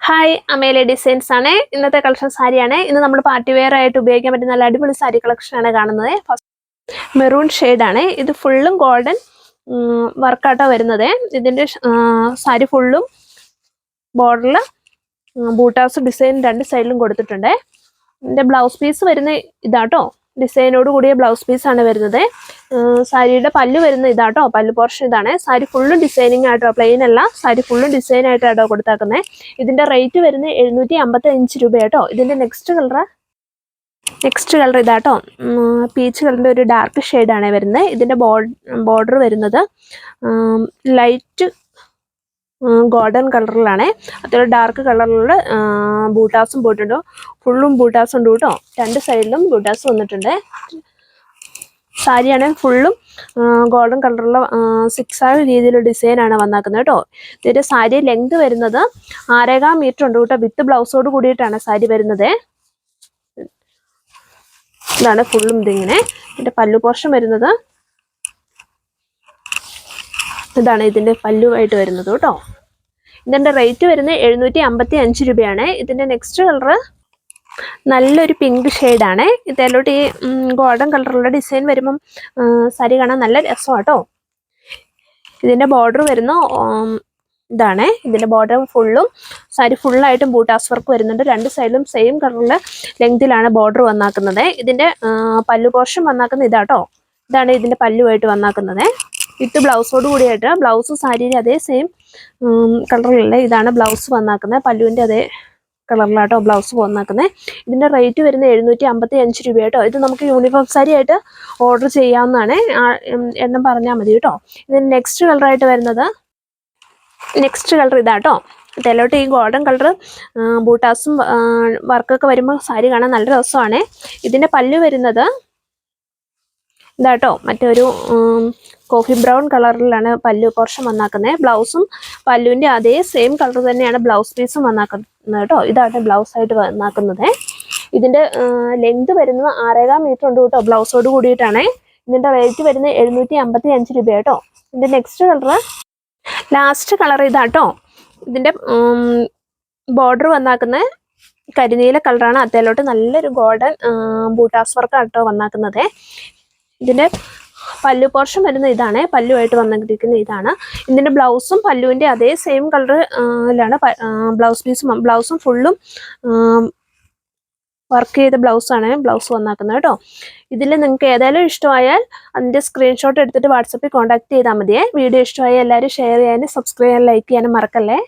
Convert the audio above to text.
Hi അമേലെ designs ആണ് ഇന്നത്തെ collection സാരിയാണ്. ഇന്ന് നമ്മൾ പാർട്ടി വെയർ ആയിട്ട് ഉപയോഗിക്കാൻ പറ്റുന്ന നല്ല അടിപൊളി സാരി കളക്ഷൻ ആണ് കാണുന്നത്. ഫസ്റ്റ് മെറൂൺ ഷെയ്ഡാണ്. ഇത് ഫുള്ളും ഗോൾഡൻ വർക്കാട്ടോ വരുന്നത്. ഇതിൻ്റെ സാരി ഫുള്ളും ബോർഡറിൽ ബൂട്ടാസ് ഡിസൈൻ രണ്ട് സൈഡിലും കൊടുത്തിട്ടുണ്ട്. ഇതിൻ്റെ ബ്ലൗസ് പീസ് വരുന്ന ഇതാട്ടോ, ഡിസൈനോട് കൂടിയ ബ്ലൗസ് പീസ് ആണ് വരുന്നത്. സാരിയുടെ പല്ല് വരുന്ന ഇതാട്ടോ, പല്ല് പോർഷൻ ഇതാണ്. സാരി ഫുള്ളും ഡിസൈനിങ് ആയിട്ടോ, പ്ലെയിൻ അല്ല, സാരി ഫുള്ളും ഡിസൈൻ ആയിട്ടാട്ടോ കൊടുത്താക്കുന്നത്. ഇതിന്റെ റേറ്റ് വരുന്നത് 755 രൂപയാട്ടോ. ഇതിന്റെ നെക്സ്റ്റ് കളർ ഇതാട്ടോ, പീച്ച് കളറിന്റെ ഒരു ഡാർക്ക് ഷെയ്ഡാണ് വരുന്നത്. ഇതിന്റെ ബോർഡർ വരുന്നത് ലൈറ്റ് ഗോൾഡൻ കളറിലാണ്. അത്യാവശ്യം ഡാർക്ക് കളറിലുള്ള ബൂട്ടാസും പോയിട്ടുണ്ട്. ഫുള്ളും ബൂട്ടാസ് ഉണ്ട് കേട്ടോ, രണ്ട് സൈഡിലും ബൂട്ടാസ് വന്നിട്ടുണ്ട്. സാരിയാണ് ഫുള്ളും ഗോൾഡൻ കളറുള്ള 6 രീതിയിലുള്ള ഡിസൈനാണ് വന്നാക്കുന്നത് കേട്ടോ. ഇതിൻ്റെ സാരി ലെങ്ത് വരുന്നത് 6.25 മീറ്റർ ഉണ്ട് കേട്ടോ. വിത്ത് ബ്ലൗസോട് കൂടിയിട്ടാണ് സാരി വരുന്നത്. ഇതാണ് ഫുള്ളും ഇതിങ്ങനെ. ഇതിൻ്റെ പല്ലു പോർഷൻ വരുന്നത് ഇതാണ്, ഇതിൻ്റെ പല്ലുമായിട്ട് വരുന്നത് കേട്ടോ. ഇതിൻ്റെ റേറ്റ് വരുന്നത് 755 രൂപയാണ്. ഇതിൻ്റെ നെക്സ്റ്റ് കളർ നല്ലൊരു പിങ്ക് ഷെയ്ഡാണ്. ഇതിലോട്ട് ഈ ഗോൾഡൻ കളറുള്ള ഡിസൈൻ വരുമ്പം സാരി കാണാൻ നല്ല രസമാട്ടോ. ഇതിൻ്റെ ബോർഡർ വരുന്ന ഇതാണ്. ഇതിൻ്റെ ബോർഡർ ഫുള്ളും സാരി ഫുള്ളായിട്ടും ബൂട്ടാസ് വർക്ക് വരുന്നുണ്ട്. രണ്ട് സൈഡിലും സെയിം കളറിലെ ലെങ്തിലാണ് ബോർഡർ വന്നാക്കുന്നത്. ഇതിൻ്റെ പല്ലു പോർഷൻ വന്നാക്കുന്നത് ഇതാട്ടോ. ഇതാണ് ഇതിൻ്റെ പല്ലുമായിട്ട് വന്നാക്കുന്നത്. വിത്ത് ബ്ലൗസോട് കൂടിയായിട്ട്, ബ്ലൗസ് സാരിയുടെ അതേ സെയിം കളറിലുള്ള ഇതാണ് ബ്ലൗസ് വന്നാക്കുന്നത്. പല്ലുവിൻ്റെ അതേ കളറിലാട്ടോ ബ്ലൗസ് വന്നാക്കുന്നത്. ഇതിൻ്റെ റേറ്റ് വരുന്നത് 755 രൂപയാട്ടോ. ഇത് നമുക്ക് യൂണിഫോം സാരി ആയിട്ട് ഓർഡർ ചെയ്യാവുന്നതാണ്. എണ്ണം പറഞ്ഞാൽ മതി കേട്ടോ. ഇതിന് നെക്സ്റ്റ് കളറായിട്ട് വരുന്നത് ഇതാട്ടോ. ഇതിലോട്ട് ഈ ഗോൾഡൻ കളർ ബൂട്ടാസും വർക്കൊക്കെ വരുമ്പോൾ സാരി കാണാൻ നല്ല രസമാണ്. ഇതിൻ്റെ പല്ല് വരുന്നത് ഇതാട്ടോ, മറ്റൊരു കോഫി ബ്രൗൺ കളറിലാണ് പല്ലു പോർഷൻ വന്നാക്കുന്നത്. ബ്ലൗസും പല്ലുവിൻ്റെ അതേ സെയിം കളർ തന്നെയാണ് ബ്ലൗസ് പീസും വന്നാക്കുന്നത് കേട്ടോ. ഇതാണ് ബ്ലൗസ് ആയിട്ട് വന്നാക്കുന്നത്. ഇതിൻ്റെ ലെങ്ത് വരുന്നത് 6.25 മീറ്റർ ഉണ്ട് കേട്ടോ, ബ്ലൗസോട് കൂടിയിട്ടാണ്. ഇതിൻ്റെ റേറ്റ് വരുന്നത് 755 രൂപ കേട്ടോ. ഇതിൻ്റെ നെക്സ്റ്റ് ലാസ്റ്റ് കളർ ഇതാട്ടോ. ഇതിൻ്റെ ബോർഡർ വന്നാക്കുന്നത് കരിനീല കളറാണ്. അതിലോട്ട് നല്ലൊരു ഗോൾഡൻ ബൂട്ടാസ് വർക്ക് ആട്ടോ വന്നാക്കുന്നത്. ഇതിൻ്റെ പല്ലു പോർഷൻ വരുന്ന ഇതാണ്, പല്ലുമായിട്ട് വന്നിരിക്കുന്ന ഇതാണ്. ഇതിൻ്റെ ബ്ലൗസും പല്ലുവിൻ്റെ അതേ സെയിം കളറിലാണ് ബ്ലൗസും ഫുള്ളും വർക്ക് ചെയ്ത ബ്ലൗസാണ് ബ്ലൗസ് വന്നാക്കുന്നത് കേട്ടോ. ഇതിൽ നിങ്ങൾക്ക് ഏതായാലും ഇഷ്ടമായാൽ അതിൻ്റെ സ്ക്രീൻഷോട്ട് എടുത്തിട്ട് വാട്സപ്പിൽ കോൺടാക്ട് ചെയ്താൽ മതിയേ. വീഡിയോ ഇഷ്ടമായാൽ എല്ലാവരും ഷെയർ ചെയ്യാനും സബ്സ്ക്രൈബ് ചെയ്യാനും ലൈക്ക് ചെയ്യാനും മറക്കല്ലേ.